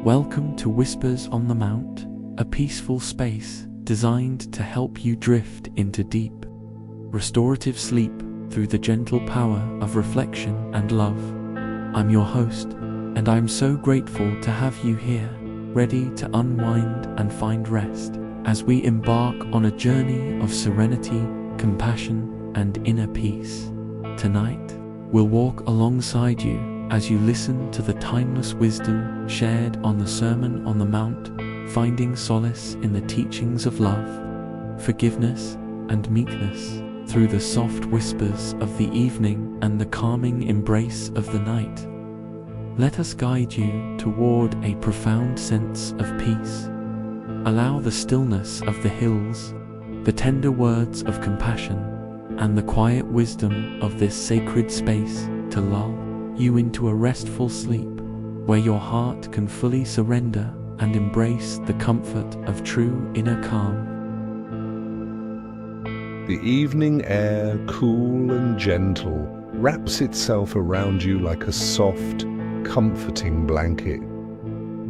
Welcome to Whispers on the Mount, a peaceful space designed to help you drift into deep, restorative sleep through the gentle power of reflection and love. I'm your host, and I'm so grateful to have you here, ready to unwind and find rest as we embark on a journey of serenity, compassion, and inner peace. Tonight, we'll walk alongside you as you listen to the timeless wisdom shared on the Sermon on the Mount, finding solace in the teachings of love, forgiveness, and meekness through the soft whispers of the evening and the calming embrace of the night. Let us guide you toward a profound sense of peace. Allow the stillness of the hills, the tender words of compassion, and the quiet wisdom of this sacred space to lull you into a restful sleep where your heart can fully surrender and embrace the comfort of true inner calm. The evening air, cool and gentle, wraps itself around you like a soft, comforting blanket.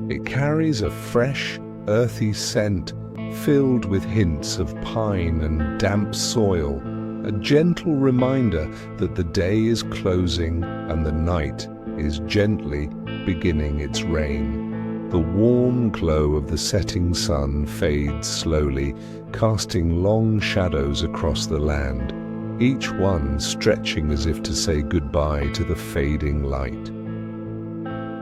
It carries a fresh, earthy scent filled with hints of pine and damp soil, a gentle reminder that the day is closing and the night is gently beginning its reign. The warm glow of the setting sun fades slowly, casting long shadows across the land, each one stretching as if to say goodbye to the fading light.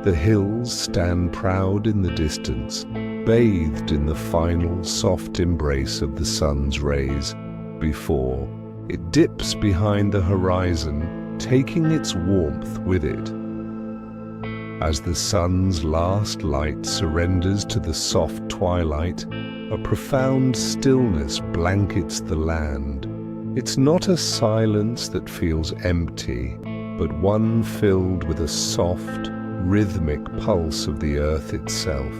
The hills stand proud in the distance, bathed in the final soft embrace of the sun's rays, before it dips behind the horizon, taking its warmth with it. As the sun's last light surrenders to the soft twilight, a profound stillness blankets the land. It's not a silence that feels empty, but one filled with a soft, rhythmic pulse of the earth itself.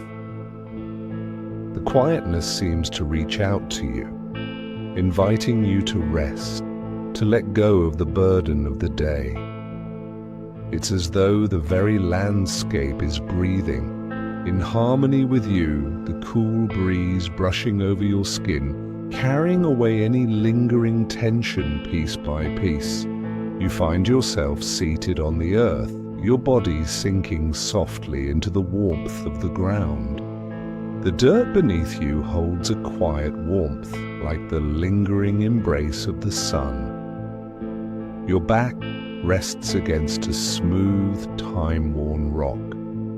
The quietness seems to reach out to you, inviting you to rest, to let go of the burden of the day. It's as though the very landscape is breathing, in harmony with you, the cool breeze brushing over your skin, carrying away any lingering tension piece by piece. You find yourself seated on the earth, your body sinking softly into the warmth of the ground. The dirt beneath you holds a quiet warmth, like the lingering embrace of the sun. Your back rests against a smooth, time-worn rock,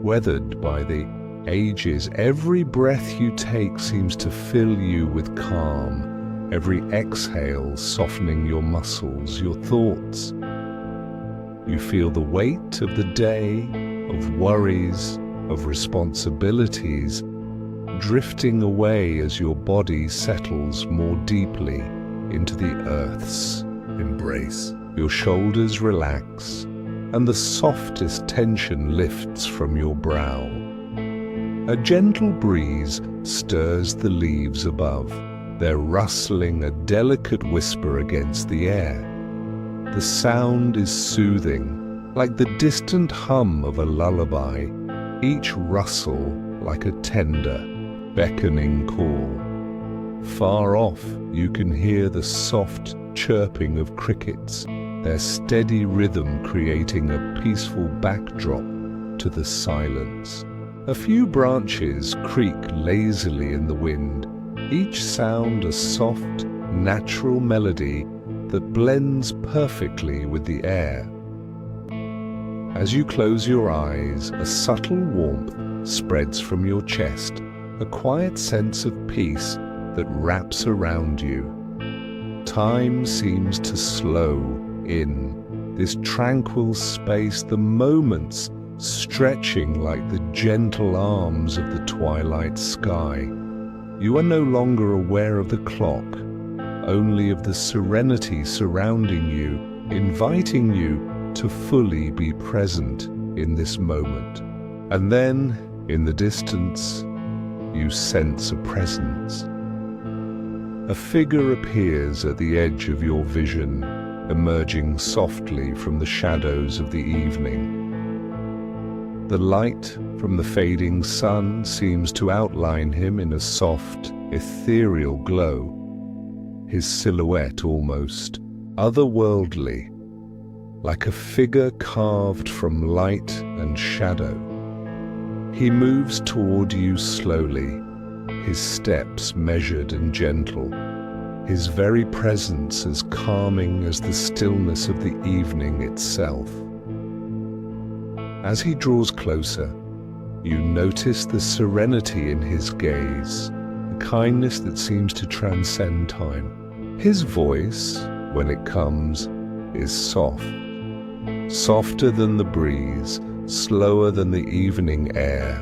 weathered by the ages. Every breath you take seems to fill you with calm, every exhale softening your muscles, your thoughts. You feel the weight of the day, of worries, of responsibilities, drifting away as your body settles more deeply into the earth's embrace. Your shoulders relax, and the softest tension lifts from your brow. A gentle breeze stirs the leaves above, their rustling a delicate whisper against the air. The sound is soothing, like the distant hum of a lullaby, each rustle like a tender, beckoning call. Far off, you can hear the soft chirping of crickets, their steady rhythm creating a peaceful backdrop to the silence. A few branches creak lazily in the wind, each sound a soft, natural melody that blends perfectly with the air. As you close your eyes, a subtle warmth spreads from your chest, a quiet sense of peace that wraps around you. Time seems to slow in this tranquil space, the moments stretching like the gentle arms of the twilight sky. You are no longer aware of the clock, only of the serenity surrounding you, inviting you to fully be present in this moment. And then, in the distance, you sense a presence. A figure appears at the edge of your vision, emerging softly from the shadows of the evening. The light from the fading sun seems to outline him in a soft, ethereal glow, his silhouette almost otherworldly, like a figure carved from light and shadow. He moves toward you slowly, his steps measured and gentle, his very presence as calming as the stillness of the evening itself. As he draws closer, you notice the serenity in his gaze, the kindness that seems to transcend time. His voice, when it comes, is soft, softer than the breeze, slower than the evening air,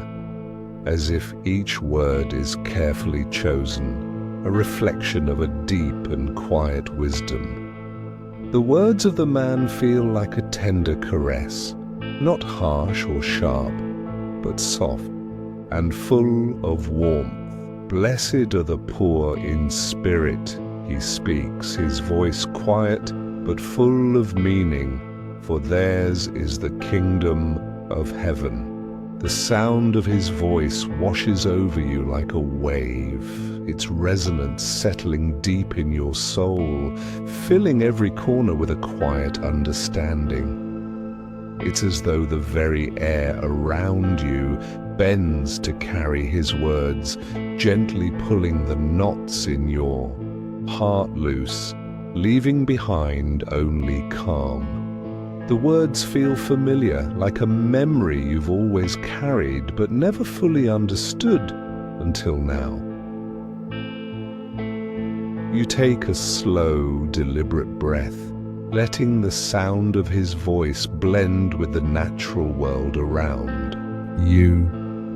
as if each word is carefully chosen, a reflection of a deep and quiet wisdom. The words of the man feel like a tender caress, not harsh or sharp, but soft and full of warmth. Blessed are the poor in spirit, he speaks, his voice quiet but full of meaning, for theirs is the kingdom of heaven. The sound of his voice washes over you like a wave, its resonance settling deep in your soul, filling every corner with a quiet understanding. It's as though the very air around you bends to carry his words, gently pulling the knots in your heart loose, leaving behind only calm. The words feel familiar, like a memory you've always carried but never fully understood until now. You take a slow, deliberate breath, letting the sound of his voice blend with the natural world around you.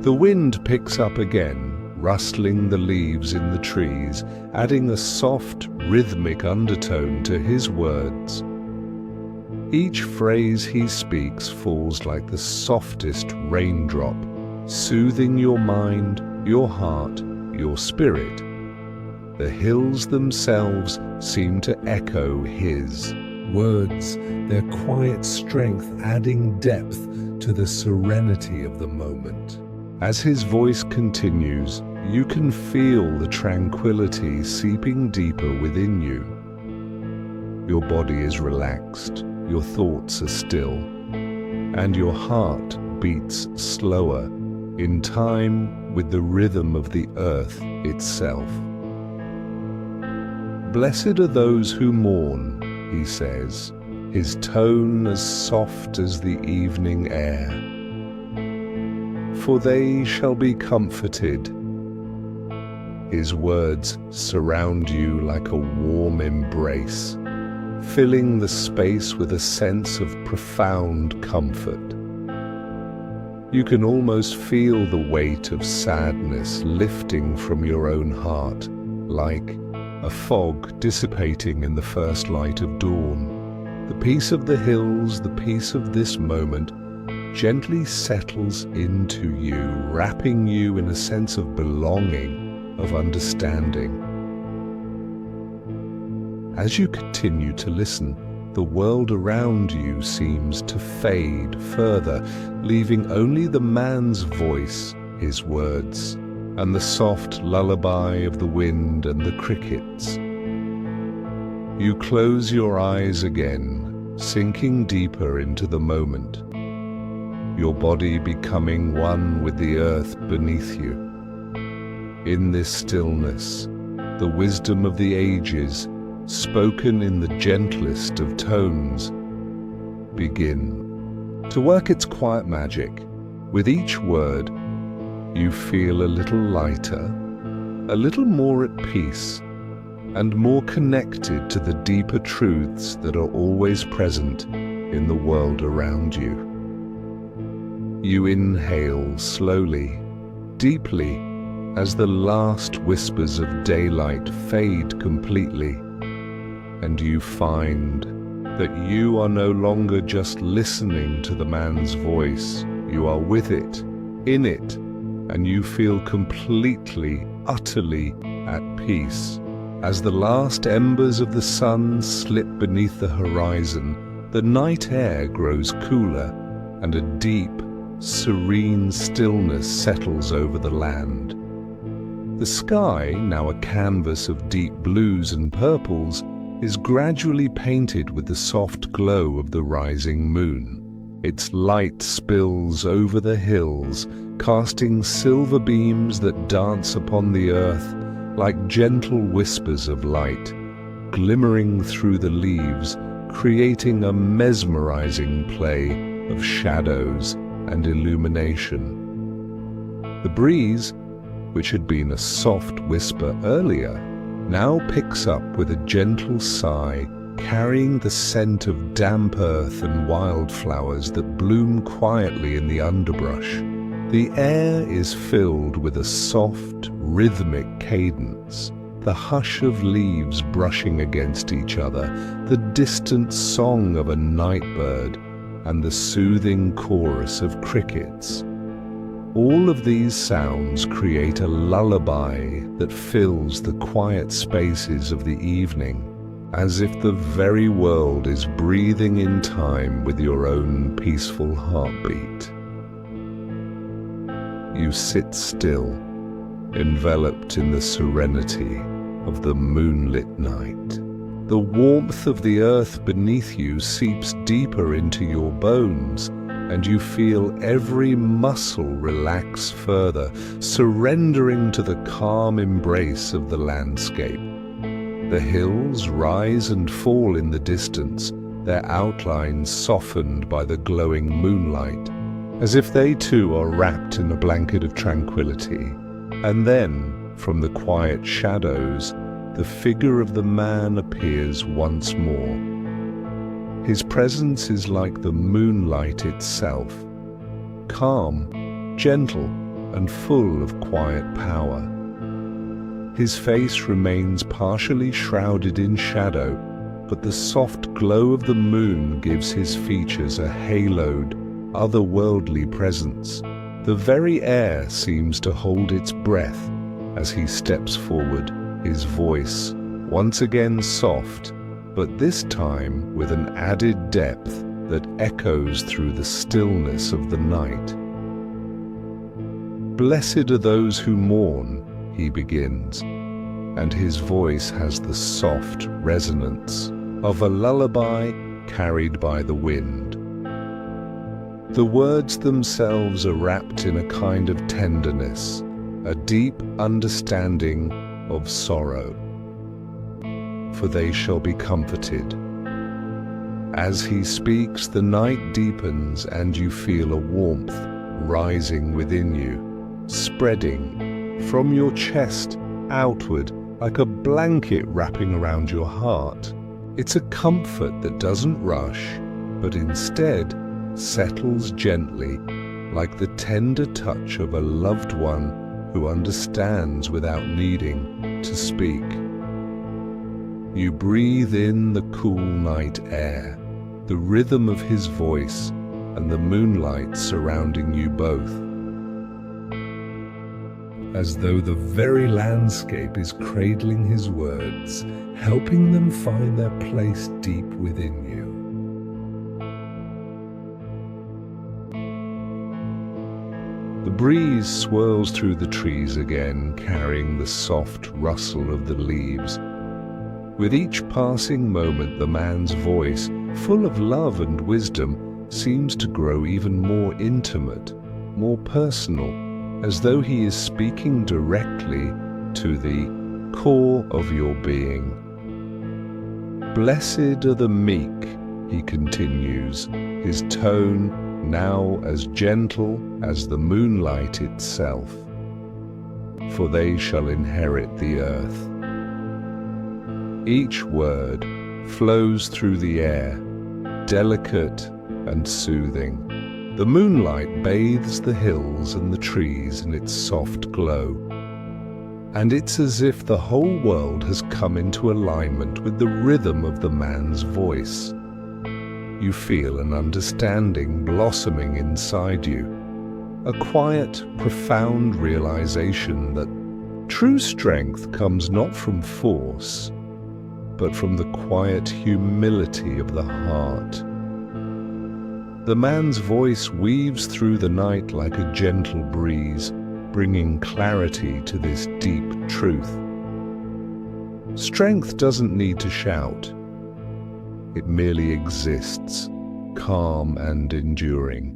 The wind picks up again, rustling the leaves in the trees, adding a soft, rhythmic undertone to his words. Each phrase he speaks falls like the softest raindrop, soothing your mind, your heart, your spirit. The hills themselves seem to echo his words, their quiet strength adding depth to the serenity of the moment. As his voice continues, you can feel the tranquility seeping deeper within you. Your body is relaxed, your thoughts are still, and your heart beats slower, in time with the rhythm of the earth itself. Blessed are those who mourn, he says, his tone as soft as the evening air. For they shall be comforted. His words surround you like a warm embrace, filling the space with a sense of profound comfort. You can almost feel the weight of sadness lifting from your own heart, like a fog dissipating in the first light of dawn. The peace of the hills, the peace of this moment, gently settles into you, wrapping you in a sense of belonging, of understanding. As you continue to listen, the world around you seems to fade further, leaving only the man's voice, his words, and the soft lullaby of the wind and the crickets. You close your eyes again, sinking deeper into the moment, your body becoming one with the earth beneath you. In this stillness, the wisdom of the ages, spoken in the gentlest of tones, begin to work its quiet magic. With each word, you feel a little lighter, a little more at peace, and more connected to the deeper truths that are always present in the world around you. You inhale slowly, deeply, as the last whispers of daylight fade completely, and you find that you are no longer just listening to the man's voice. You are with it, in it, and you feel completely, utterly at peace. As the last embers of the sun slip beneath the horizon, the night air grows cooler, and a deep, serene stillness settles over the land. The sky, now a canvas of deep blues and purples, is gradually painted with the soft glow of the rising moon. Its light spills over the hills, casting silver beams that dance upon the earth like gentle whispers of light, glimmering through the leaves, creating a mesmerizing play of shadows and illumination. The breeze, which had been a soft whisper earlier, now picks up with a gentle sigh, carrying the scent of damp earth and wildflowers that bloom quietly in the underbrush. The air is filled with a soft, rhythmic cadence, the hush of leaves brushing against each other, the distant song of a nightbird, and the soothing chorus of crickets. All of these sounds create a lullaby that fills the quiet spaces of the evening, as if the very world is breathing in time with your own peaceful heartbeat. You sit still, enveloped in the serenity of the moonlit night. The warmth of the earth beneath you seeps deeper into your bones, and you feel every muscle relax further, surrendering to the calm embrace of the landscape. The hills rise and fall in the distance, their outlines softened by the glowing moonlight, as if they too are wrapped in a blanket of tranquility. And then, from the quiet shadows, the figure of the man appears once more. His presence is like the moonlight itself, calm, gentle, and full of quiet power. His face remains partially shrouded in shadow, but the soft glow of the moon gives his features a haloed, otherworldly presence. The very air seems to hold its breath as he steps forward, his voice once again soft, but this time with an added depth that echoes through the stillness of the night. "Blessed are those who mourn," he begins, and his voice has the soft resonance of a lullaby carried by the wind. The words themselves are wrapped in a kind of tenderness, a deep understanding of sorrow. "For they shall be comforted." As he speaks, the night deepens and you feel a warmth rising within you, spreading from your chest outward like a blanket wrapping around your heart. It's a comfort that doesn't rush, but instead settles gently, like the tender touch of a loved one who understands without needing to speak. You breathe in the cool night air, the rhythm of his voice, and the moonlight surrounding you both, as though the very landscape is cradling his words, helping them find their place deep within you. The breeze swirls through the trees again, carrying the soft rustle of the leaves. With each passing moment, the man's voice, full of love and wisdom, seems to grow even more intimate, more personal, as though he is speaking directly to the core of your being. "Blessed are the meek," he continues, his tone now as gentle as the moonlight itself, "for they shall inherit the earth." Each word flows through the air, delicate and soothing. The moonlight bathes the hills and the trees in its soft glow, and it's as if the whole world has come into alignment with the rhythm of the man's voice. You feel an understanding blossoming inside you, a quiet, profound realization that true strength comes not from force, but from the quiet humility of the heart. The man's voice weaves through the night like a gentle breeze, bringing clarity to this deep truth. Strength doesn't need to shout. It merely exists, calm and enduring.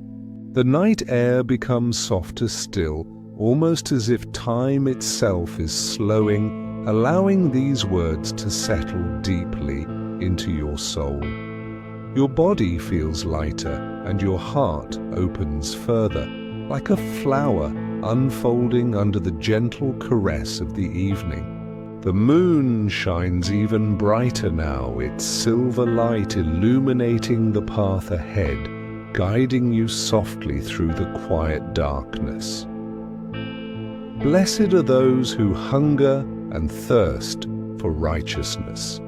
The night air becomes softer still, almost as if time itself is slowing, allowing these words to settle deeply into your soul. Your body feels lighter and your heart opens further, like a flower unfolding under the gentle caress of the evening. The moon shines even brighter now, its silver light illuminating the path ahead, guiding you softly through the quiet darkness. Blessed are those who hunger and thirst for righteousness,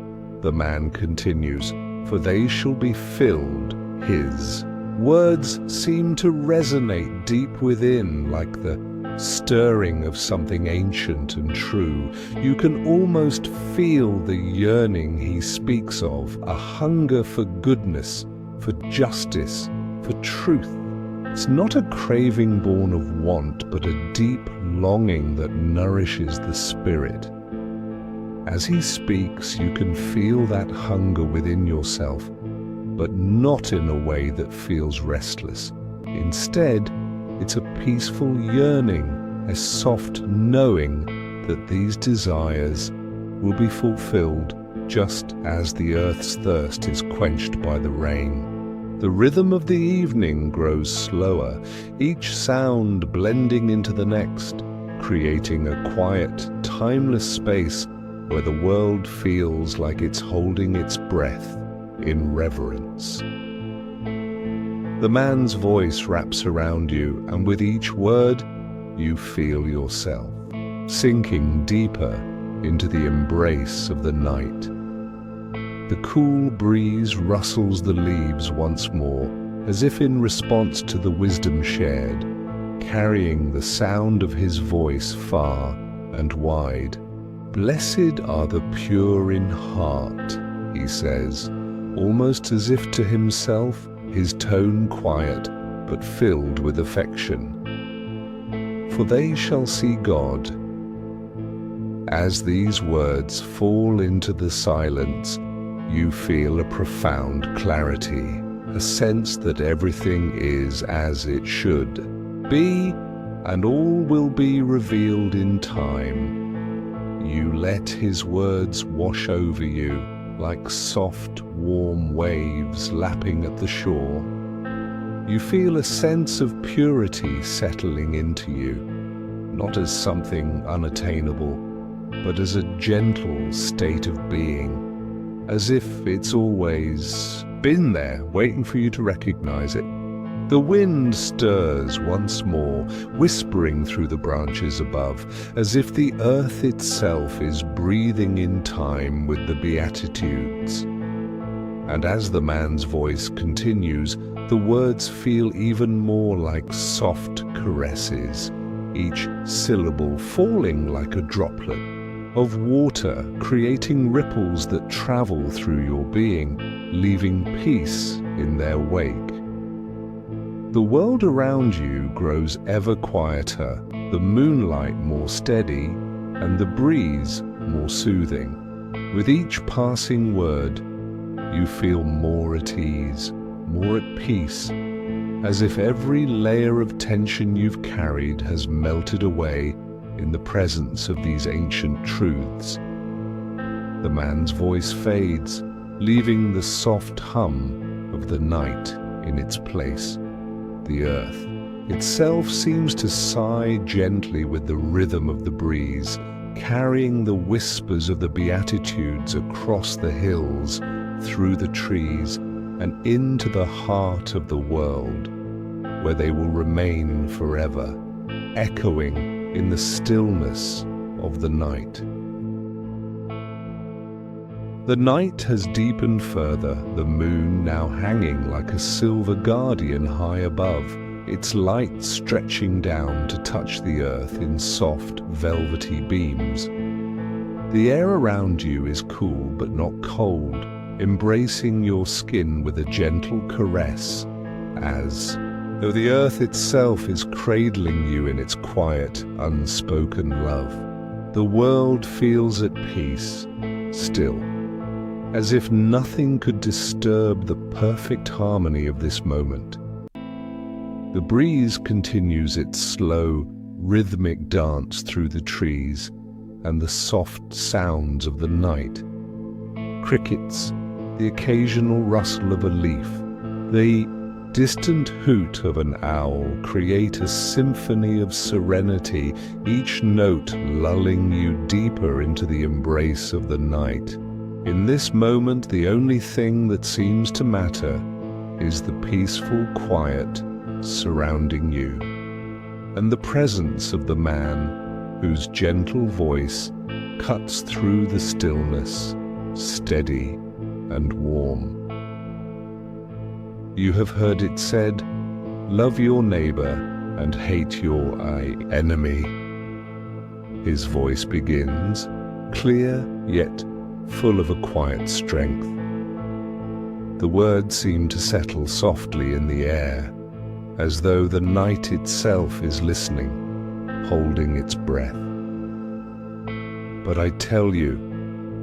the man continues, for they shall be filled. His words seem to resonate deep within, like the stirring of something ancient and true. You can almost feel the yearning he speaks of, a hunger for goodness, for justice, for truth. It's not a craving born of want, but a deep longing that nourishes the spirit. As he speaks, you can feel that hunger within yourself, but not in a way that feels restless. Instead, it's a peaceful yearning, a soft knowing that these desires will be fulfilled just as the earth's thirst is quenched by the rain. The rhythm of the evening grows slower, each sound blending into the next, creating a quiet, timeless space where the world feels like it's holding its breath in reverence. The man's voice wraps around you, and with each word, you feel yourself sinking deeper into the embrace of the night. The cool breeze rustles the leaves once more, as if in response to the wisdom shared, carrying the sound of his voice far and wide. Blessed are the pure in heart, he says, almost as if to himself, his tone quiet but filled with affection. For they shall see God. As these words fall into the silence, you feel a profound clarity, a sense that everything is as it should be, and all will be revealed in time. You let his words wash over you like soft, warm waves lapping at the shore. You feel a sense of purity settling into you, not as something unattainable, but as a gentle state of being, as if it's always been there, waiting for you to recognize it. The wind stirs once more, whispering through the branches above, as if the earth itself is breathing in time with the Beatitudes. And as the man's voice continues, the words feel even more like soft caresses, each syllable falling like a droplet of water, creating ripples that travel through your being, leaving peace in their wake. The world around you grows ever quieter, the moonlight more steady, and the breeze more soothing. With each passing word, you feel more at ease, more at peace, as if every layer of tension you've carried has melted away in the presence of these ancient truths. The man's voice fades, leaving the soft hum of the night in its place. The earth itself seems to sigh gently with the rhythm of the breeze, carrying the whispers of the Beatitudes across the hills, through the trees, and into the heart of the world, where they will remain forever, echoing in the stillness of the night. The night has deepened further, the moon now hanging like a silver guardian high above, its light stretching down to touch the earth in soft, velvety beams. The air around you is cool but not cold, embracing your skin with a gentle caress, as though the earth itself is cradling you in its quiet, unspoken love. The world feels at peace, still, as if nothing could disturb the perfect harmony of this moment. The breeze continues its slow, rhythmic dance through the trees and the soft sounds of the night. Crickets, the occasional rustle of a leaf, the distant hoot of an owl create a symphony of serenity, each note lulling you deeper into the embrace of the night. In this moment, the only thing that seems to matter is the peaceful quiet surrounding you, and the presence of the man whose gentle voice cuts through the stillness, steady and warm. You have heard it said, "Love your neighbor and hate your enemy." His voice begins, clear yet full of a quiet strength. The words seem to settle softly in the air, as though the night itself is listening, holding its breath. But I tell you,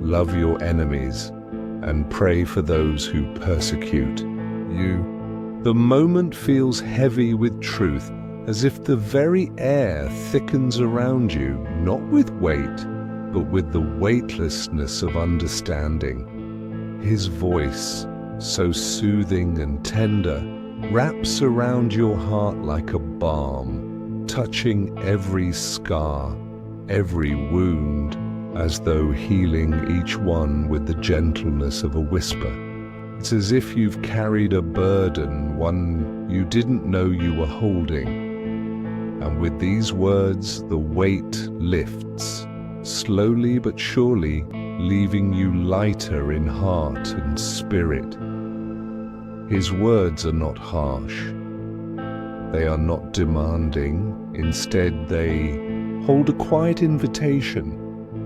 love your enemies and pray for those who persecute you. The moment feels heavy with truth, as if the very air thickens around you, not with weight, but with the weightlessness of understanding. His voice, so soothing and tender, wraps around your heart like a balm, touching every scar, every wound, as though healing each one with the gentleness of a whisper. It's as if you've carried a burden, one you didn't know you were holding. And with these words, the weight lifts, slowly but surely, leaving you lighter in heart and spirit. His words are not harsh. They are not demanding. Instead, they hold a quiet invitation,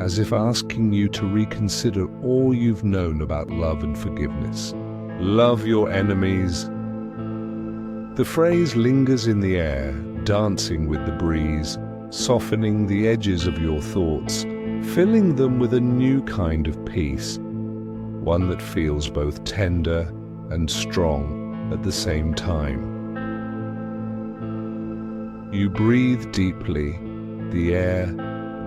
as if asking you to reconsider all you've known about love and forgiveness. Love your enemies. The phrase lingers in the air, dancing with the breeze, softening the edges of your thoughts, filling them with a new kind of peace, one that feels both tender and strong at the same time. You breathe deeply, the air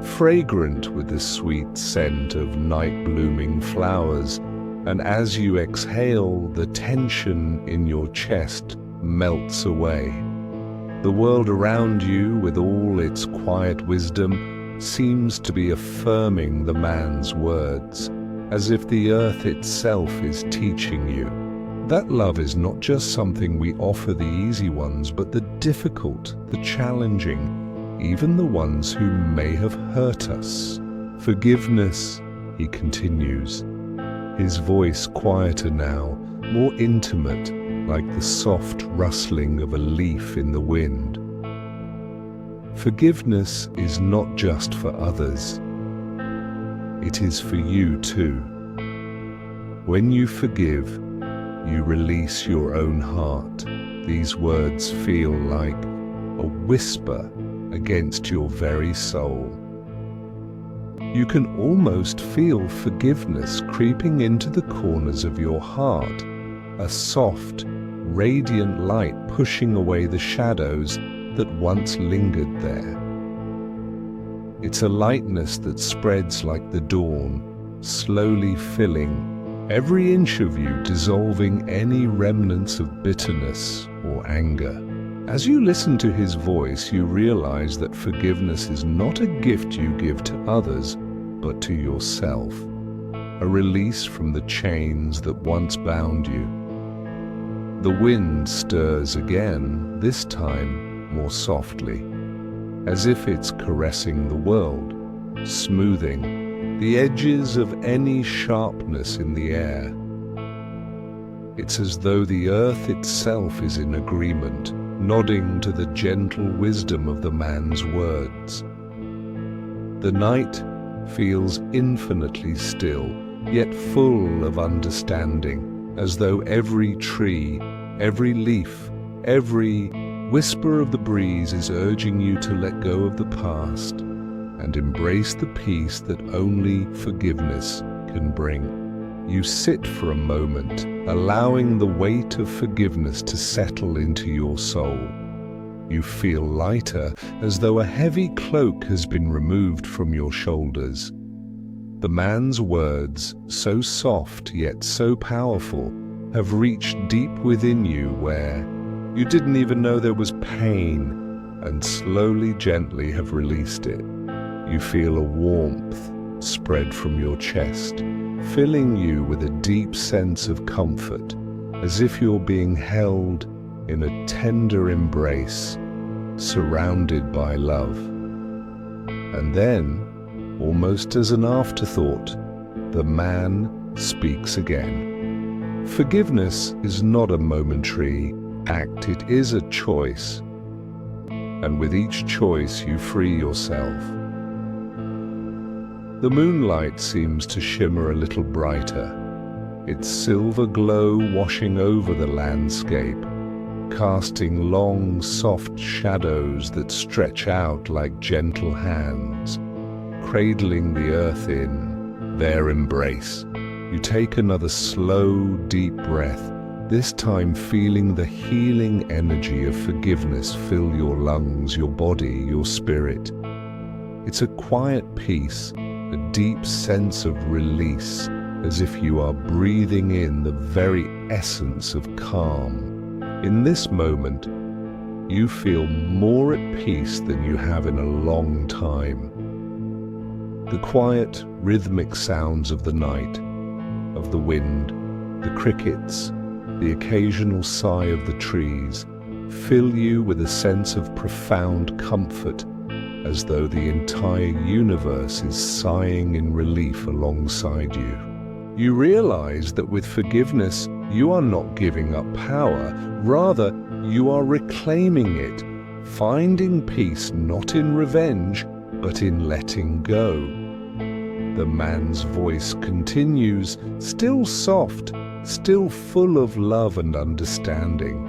fragrant with the sweet scent of night-blooming flowers, and as you exhale, the tension in your chest melts away. The world around you, with all its quiet wisdom, seems to be affirming the man's words, as if the earth itself is teaching you that love is not just something we offer the easy ones, but the difficult, the challenging, even the ones who may have hurt us. Forgiveness, he continues, his voice quieter now, more intimate, like the soft rustling of a leaf in the wind. Forgiveness is not just for others. It is for you too. When you forgive, you release your own heart. These words feel like a whisper against your very soul. You can almost feel forgiveness creeping into the corners of your heart, a soft, radiant light pushing away the shadows that once lingered there. It's a lightness that spreads like the dawn, slowly filling every inch of you, dissolving any remnants of bitterness or anger. As you listen to his voice, you realize that forgiveness is not a gift you give to others, but to yourself, a release from the chains that once bound you. The wind stirs again, this time more softly, as if it's caressing the world, smoothing the edges of any sharpness in the air. It's as though the earth itself is in agreement, nodding to the gentle wisdom of the man's words. The night feels infinitely still, yet full of understanding, as though every tree, every leaf, Every whisper of the breeze is urging you to let go of the past and embrace the peace that only forgiveness can bring. You sit for a moment, allowing the weight of forgiveness to settle into your soul. You feel lighter, as though a heavy cloak has been removed from your shoulders. The man's words, so soft yet so powerful, have reached deep within you where you didn't even know there was pain, and slowly, gently have released it. You feel a warmth spread from your chest, filling you with a deep sense of comfort, as if you're being held in a tender embrace, surrounded by love. And then, almost as an afterthought, the man speaks again. Forgiveness is not a momentary act, it is a choice. And with each choice you free yourself. The moonlight seems to shimmer a little brighter, its silver glow washing over the landscape, casting long, soft shadows that stretch out like gentle hands, cradling the earth in their embrace. You take another slow, deep breath, this time feeling the healing energy of forgiveness fill your lungs, your body, your spirit. It's a quiet peace, a deep sense of release, as if you are breathing in the very essence of calm. In this moment, you feel more at peace than you have in a long time. The quiet, rhythmic sounds of the night, of the wind, the crickets, the occasional sigh of the trees, fill you with a sense of profound comfort, as though the entire universe is sighing in relief alongside you. You realize that with forgiveness, you are not giving up power, rather, you are reclaiming it, finding peace not in revenge, but in letting go. The man's voice continues, still soft, still full of love and understanding.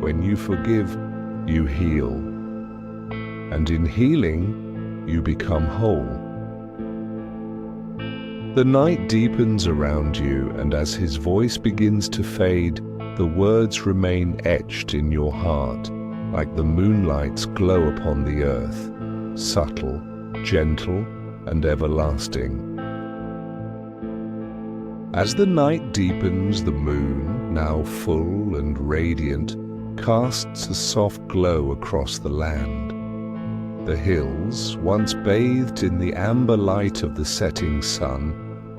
When you forgive, you heal. And in healing, you become whole. The night deepens around you, and as his voice begins to fade, the words remain etched in your heart, like the moonlight's glow upon the earth, subtle, gentle, and everlasting. As the night deepens, the moon, now full and radiant, casts a soft glow across the land. The hills, once bathed in the amber light of the setting sun,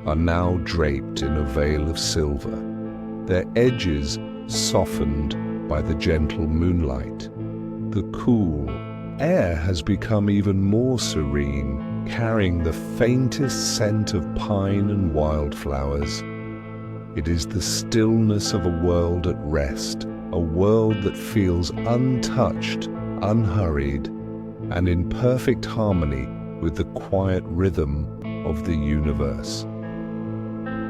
are now draped in a veil of silver, their edges softened by the gentle moonlight. The cool air has become even more serene, carrying the faintest scent of pine and wildflowers. It is the stillness of a world at rest, a world that feels untouched, unhurried, and in perfect harmony with the quiet rhythm of the universe.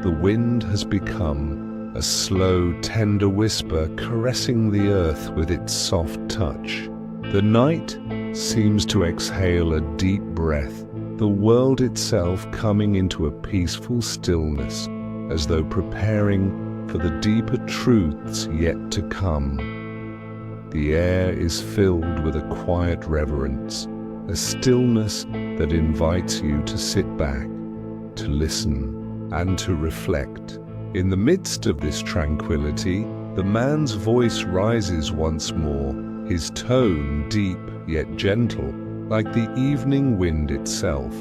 The wind has become a slow, tender whisper caressing the earth with its soft touch. The night seems to exhale a deep breath, the world itself coming into a peaceful stillness, as though preparing for the deeper truths yet to come. The air is filled with a quiet reverence, a stillness that invites you to sit back, to listen, and to reflect. In the midst of this tranquility, the man's voice rises once more, his tone deep yet gentle, like the evening wind itself.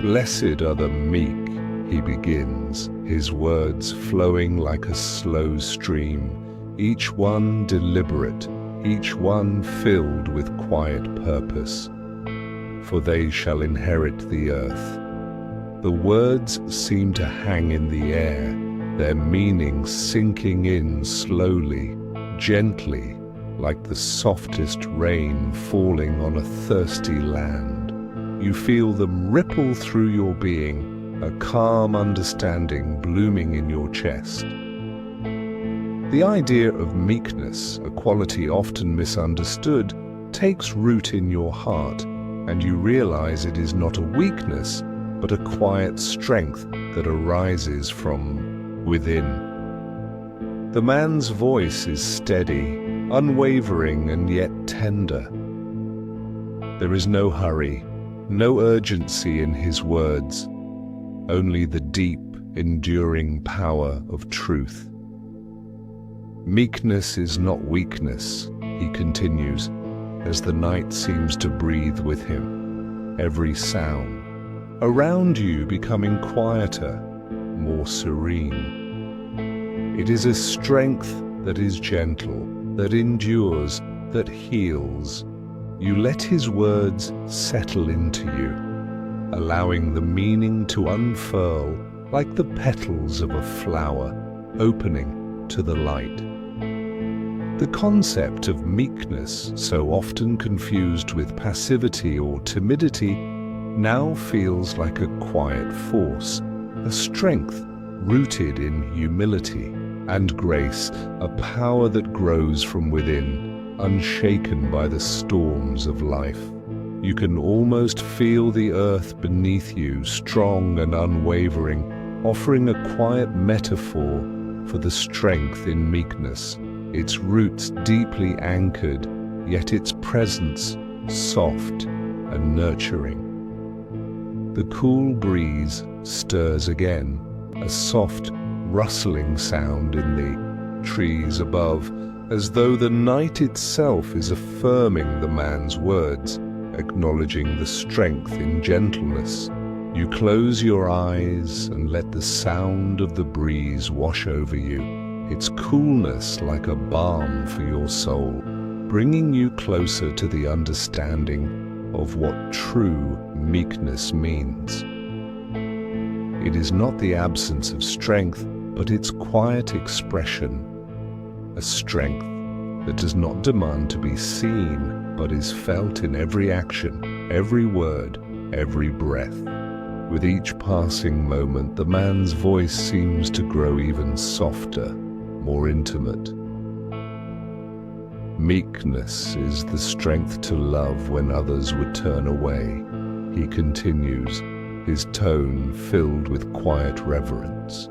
"Blessed are the meek," he begins, his words flowing like a slow stream, each one deliberate, each one filled with quiet purpose. "For they shall inherit the earth." The words seem to hang in the air, their meaning sinking in slowly, gently, like the softest rain falling on a thirsty land. You feel them ripple through your being, a calm understanding blooming in your chest. The idea of meekness, a quality often misunderstood, takes root in your heart, and you realize it is not a weakness, but a quiet strength that arises from within. The man's voice is steady, unwavering, and yet tender. There is no hurry, no urgency in his words, only the deep, enduring power of truth. Meekness is not weakness, he continues, as the night seems to breathe with him, every sound around you becoming quieter, more serene. It is a strength that is gentle, that endures, that heals. You let his words settle into you, allowing the meaning to unfurl like the petals of a flower, opening to the light. The concept of meekness, so often confused with passivity or timidity, now feels like a quiet force, a strength rooted in humility and grace, a power that grows from within, unshaken by the storms of life. You can almost feel the earth beneath you, strong and unwavering, offering a quiet metaphor for the strength in meekness, its roots deeply anchored, yet its presence soft and nurturing. The cool breeze stirs again, a soft rustling sound in the trees above, as though the night itself is affirming the man's words, acknowledging the strength in gentleness. You close your eyes and let the sound of the breeze wash over you, its coolness like a balm for your soul, bringing you closer to the understanding of what true meekness means. It is not the absence of strength, but its quiet expression, a strength that does not demand to be seen, but is felt in every action, every word, every breath. With each passing moment, the man's voice seems to grow even softer, more intimate. Meekness is the strength to love when others would turn away, he continues, his tone filled with quiet reverence.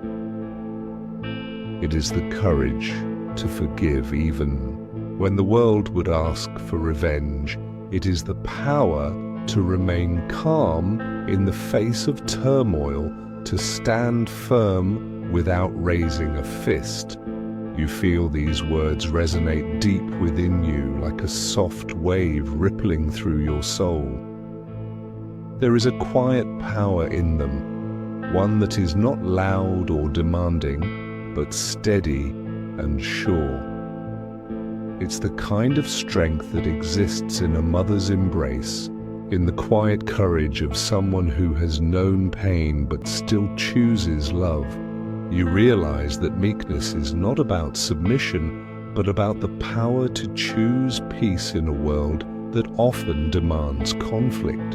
It is the courage to forgive even when the world would ask for revenge. It is the power to remain calm in the face of turmoil, to stand firm without raising a fist. You feel these words resonate deep within you like a soft wave rippling through your soul. There is a quiet power in them, one that is not loud or demanding, but steady and sure. It's the kind of strength that exists in a mother's embrace, in the quiet courage of someone who has known pain but still chooses love. You realize that meekness is not about submission, but about the power to choose peace in a world that often demands conflict.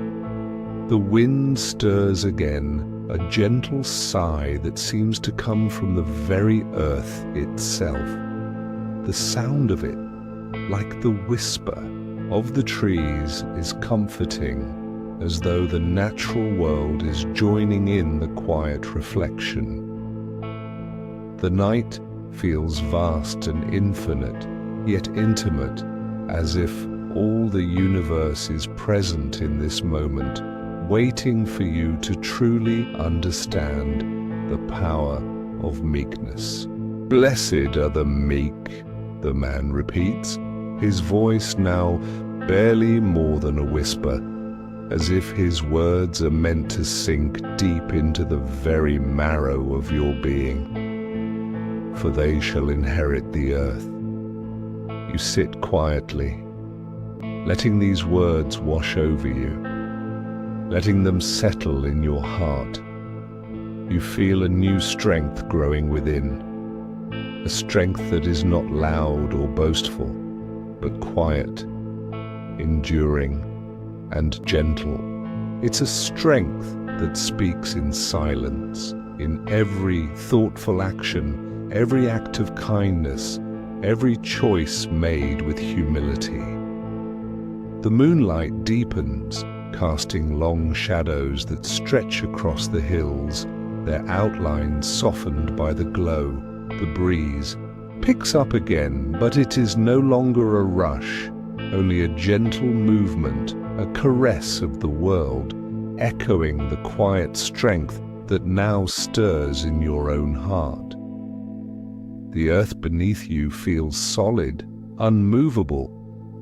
The wind stirs again, a gentle sigh that seems to come from the very earth itself. The sound of it, like the whisper of the trees, is comforting, as though the natural world is joining in the quiet reflection. The night feels vast and infinite, yet intimate, as if all the universe is present in this moment, waiting for you to truly understand the power of meekness. Blessed are the meek, the man repeats, his voice now barely more than a whisper, as if his words are meant to sink deep into the very marrow of your being. For they shall inherit the earth. You sit quietly, letting these words wash over you, letting them settle in your heart. You feel a new strength growing within, a strength that is not loud or boastful, but quiet, enduring, and gentle. It's a strength that speaks in silence, in every thoughtful action, every act of kindness, every choice made with humility. The moonlight deepens, casting long shadows that stretch across the hills, their outlines softened by the glow. The breeze picks up again, but it is no longer a rush, only a gentle movement, a caress of the world, echoing the quiet strength that now stirs in your own heart. The earth beneath you feels solid, unmovable,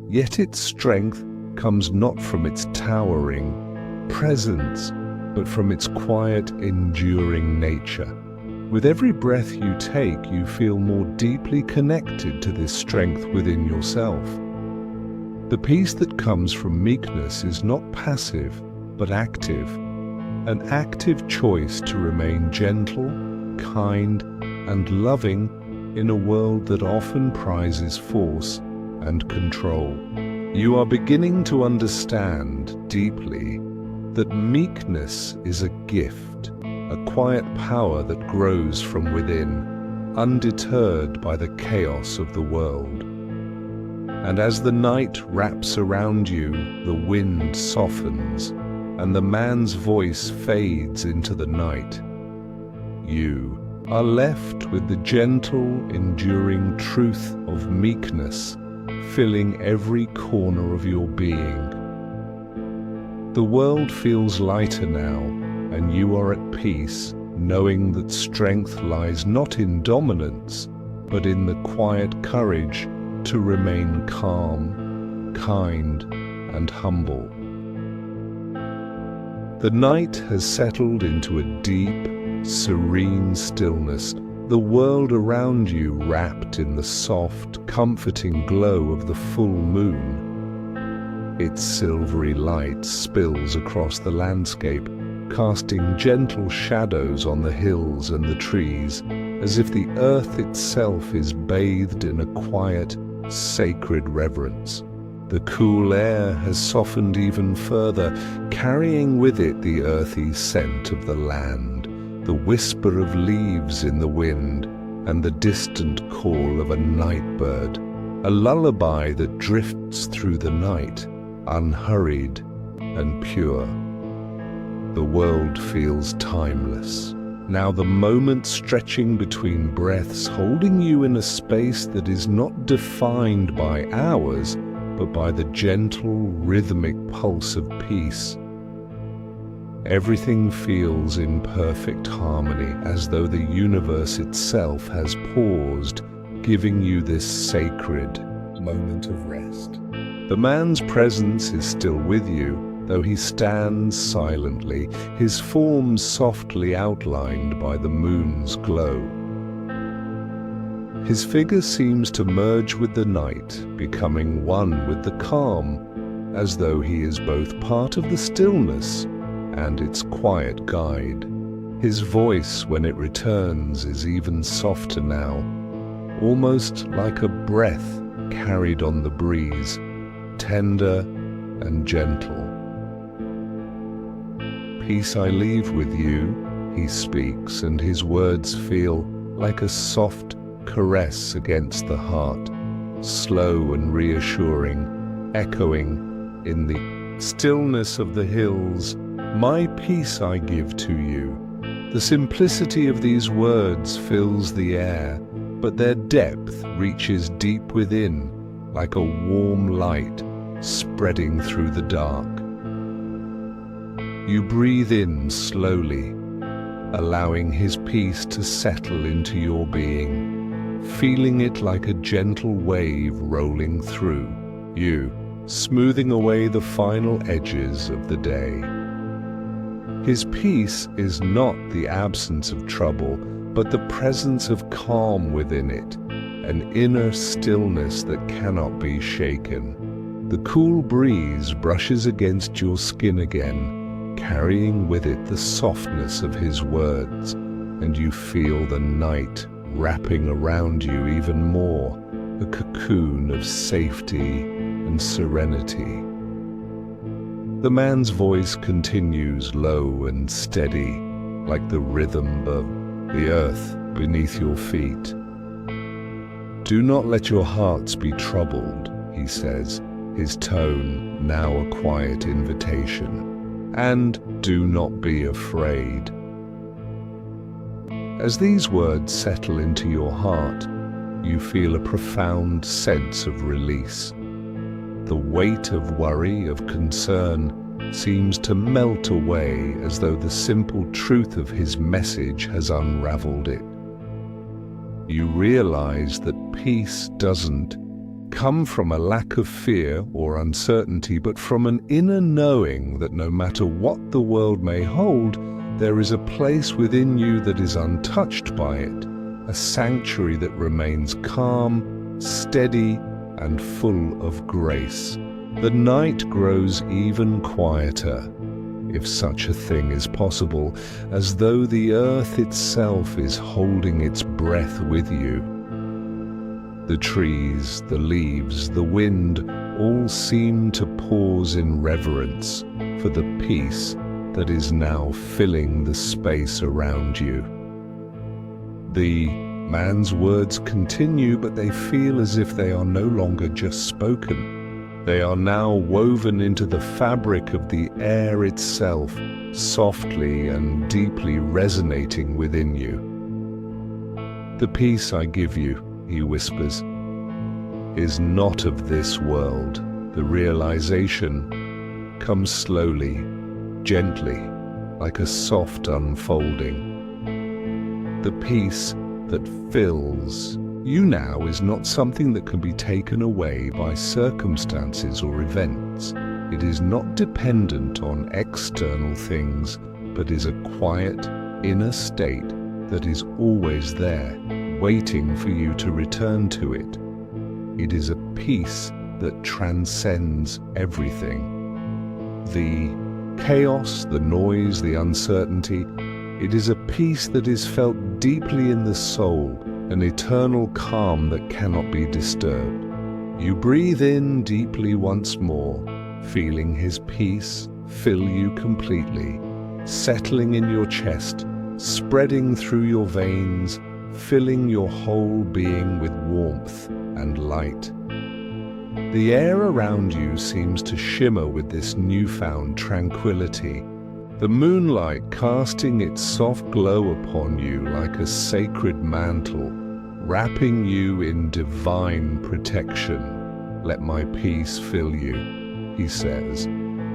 yet its strength comes not from its towering presence, but from its quiet, enduring nature. With every breath you take, you feel more deeply connected to this strength within yourself. The peace that comes from meekness is not passive, but active, an active choice to remain gentle, kind, and loving in a world that often prizes force and control. You are beginning to understand deeply that meekness is a gift, a quiet power that grows from within, undeterred by the chaos of the world. And as the night wraps around you, the wind softens, and the man's voice fades into the night, you are left with the gentle, enduring truth of meekness filling every corner of your being. The world feels lighter now, and you are at peace, knowing that strength lies not in dominance, but in the quiet courage to remain calm, kind, and humble. The night has settled into a deep, serene stillness, the world around you wrapped in the soft, comforting glow of the full moon. Its silvery light spills across the landscape, casting gentle shadows on the hills and the trees, as if the earth itself is bathed in a quiet, sacred reverence. The cool air has softened even further, carrying with it the earthy scent of the land, the whisper of leaves in the wind, and the distant call of a night bird, a lullaby that drifts through the night, unhurried and pure. The world feels timeless, now the moment stretching between breaths, holding you in a space that is not defined by hours, but by the gentle, rhythmic pulse of peace. Everything feels in perfect harmony, as though the universe itself has paused, giving you this sacred moment of rest. The man's presence is still with you, though he stands silently, his form softly outlined by the moon's glow. His figure seems to merge with the night, becoming one with the calm, as though he is both part of the stillness and its quiet guide. His voice, when it returns, is even softer now, almost like a breath carried on the breeze, tender and gentle. Peace I leave with you, he speaks, and his words feel like a soft caress against the heart, slow and reassuring, echoing in the stillness of the hills. My peace I give to you. The simplicity of these words fills the air, but their depth reaches deep within, like a warm light spreading through the dark. You breathe in slowly, allowing his peace to settle into your being, feeling it like a gentle wave rolling through you, smoothing away the final edges of the day. His peace is not the absence of trouble, but the presence of calm within it, an inner stillness that cannot be shaken. The cool breeze brushes against your skin again, carrying with it the softness of his words, and you feel the night wrapping around you even more, a cocoon of safety and serenity. The man's voice continues low and steady, like the rhythm of the earth beneath your feet. Do not let your hearts be troubled, he says, his tone now a quiet invitation. And do not be afraid. As these words settle into your heart, you feel a profound sense of release. The weight of worry, of concern, seems to melt away as though the simple truth of his message has unraveled it. You realize that peace doesn't come from a lack of fear or uncertainty, but from an inner knowing that no matter what the world may hold, there is a place within you that is untouched by it, a sanctuary that remains calm, steady, and full of grace. The night grows even quieter, if such a thing is possible, as though the earth itself is holding its breath with you. The trees, the leaves, the wind all seem to pause in reverence for the peace that is now filling the space around you. The man's words continue, but they feel as if they are no longer just spoken. They are now woven into the fabric of the air itself, softly and deeply resonating within you. The peace I give you, he whispers, is not of this world. The realization comes slowly, gently, like a soft unfolding. The peace that fills you now is not something that can be taken away by circumstances or events. It is not dependent on external things, but is a quiet, inner state that is always there, waiting for you to return to it. It is a peace that transcends everything. The chaos, the noise, the uncertainty, it is a peace that is felt deeply in the soul, an eternal calm that cannot be disturbed. You breathe in deeply once more, feeling his peace fill you completely, settling in your chest, spreading through your veins, filling your whole being with warmth and light. The air around you seems to shimmer with this newfound tranquility, the moonlight casting its soft glow upon you like a sacred mantle, wrapping you in divine protection. Let my peace fill you, he says,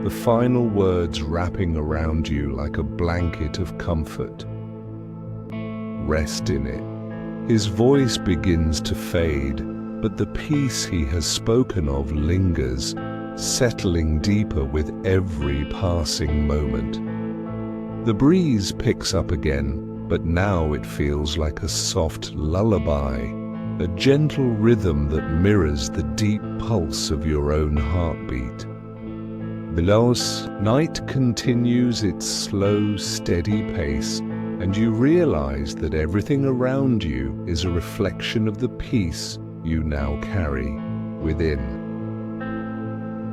the final words wrapping around you like a blanket of comfort. Rest in it. His voice begins to fade, but the peace he has spoken of lingers, settling deeper with every passing moment. The breeze picks up again, but now it feels like a soft lullaby, a gentle rhythm that mirrors the deep pulse of your own heartbeat. Below us, night continues its slow, steady pace, and you realize that everything around you is a reflection of the peace you now carry within.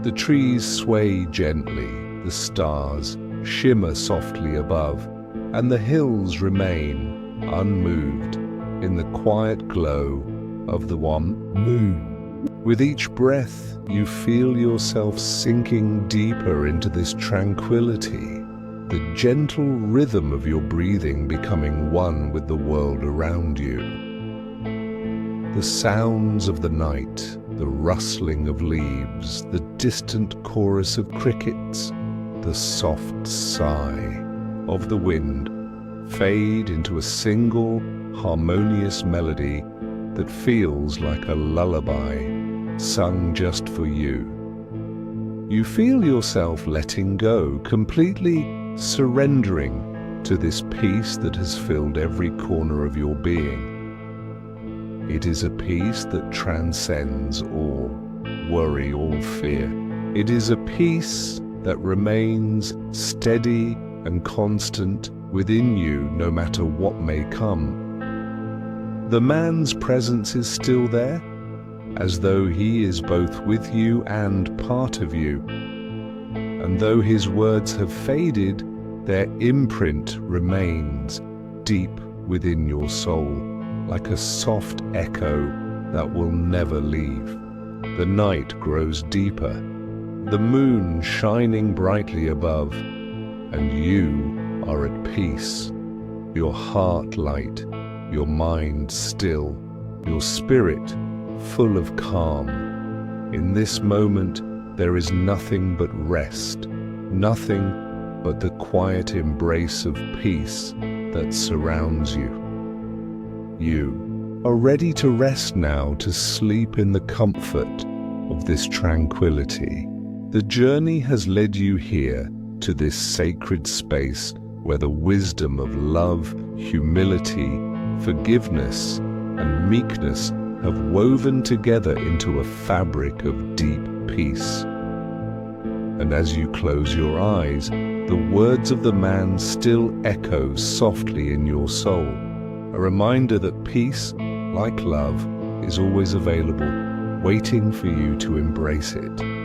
The trees sway gently, the stars shimmer softly above, and the hills remain unmoved in the quiet glow of the one moon. With each breath, you feel yourself sinking deeper into this tranquility, the gentle rhythm of your breathing becoming one with the world around you. The sounds of the night, the rustling of leaves, the distant chorus of crickets, the soft sigh of the wind fade into a single harmonious melody that feels like a lullaby sung just for you. You feel yourself letting go, completely surrendering to this peace that has filled every corner of your being. It is a peace that transcends all worry, all fear. It is a peace that remains steady and constant within you no matter what may come. The man's presence is still there, as though he is both with you and part of you. And though his words have faded, their imprint remains deep within your soul, like a soft echo that will never leave. The night grows deeper, the moon shining brightly above, and you are at peace, your heart light, your mind still, your spirit full of calm. In this moment, there is nothing but rest, nothing but the quiet embrace of peace that surrounds you. You are ready to rest now, to sleep in the comfort of this tranquility. The journey has led you here to this sacred space where the wisdom of love, humility, forgiveness, and meekness have woven together into a fabric of deep peace. And as you close your eyes, the words of the man still echo softly in your soul, a reminder that peace, like love, is always available, waiting for you to embrace it.